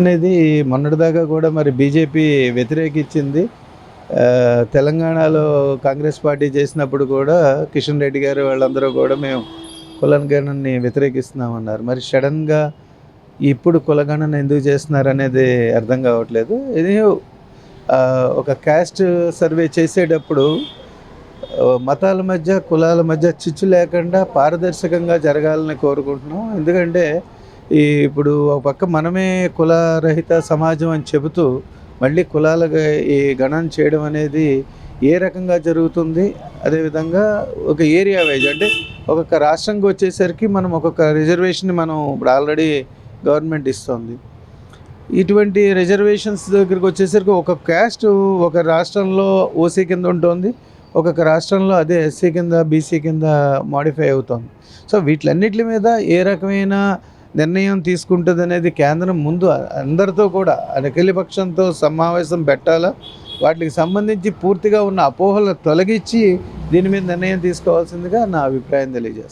అనేది మొన్నటిదాకా కూడా మరి బీజేపీ వ్యతిరేకించింది. తెలంగాణలో కాంగ్రెస్ పార్టీ చేసినప్పుడు కూడా కిషన్ రెడ్డి గారు వాళ్ళందరూ కూడా మేము కులగణనని వ్యతిరేకిస్తున్నామన్నారు. మరి సడన్గా ఇప్పుడు కులగణన ఎందుకు చేస్తున్నారనేది అర్థం కావట్లేదు. ఇది ఒక క్యాస్ట్ సర్వే చేసేటప్పుడు మతాల మధ్య కులాల మధ్య చిచ్చు లేకుండా పారదర్శకంగా జరగాలని కోరుకుంటున్నాం. ఎందుకంటే ఇప్పుడు ఒక పక్క మనమే కులరహిత సమాజం అని చెబుతూ మళ్ళీ కులాలుగా ఈ గణన చేయడం అనేది ఏ రకంగా జరుగుతుంది? అదేవిధంగా ఒక ఏరియా వైజ్ అంటే ఒక్కొక్క రాష్ట్రంకి వచ్చేసరికి మనం ఒక్కొక్క రిజర్వేషన్ మనం ఇప్పుడు ఆల్రెడీ గవర్నమెంట్ ఇస్తుంది. ఇటువంటి రిజర్వేషన్స్ దగ్గరికి వచ్చేసరికి ఒక క్యాస్ట్ ఒక రాష్ట్రంలో ఓసీ కింద ఉంటుంది, ఒక్కొక్క రాష్ట్రంలో అదే ఎస్సీ కింద బీసీ కింద మాడిఫై అవుతుంది. సో వీటిలన్నిటి మీద ఏ రకమైన నిర్ణయం తీసుకుంటుంది అనేది కేంద్రం ముందు అందరితో కూడా అఖిలపక్షంతో సమావేశం పెట్టాలా, వాటికి సంబంధించి పూర్తిగా ఉన్న అపోహలు తొలగించి దీని మీద నిర్ణయం తీసుకోవాల్సిందిగా నా అభిప్రాయం తెలియజేస్తాను.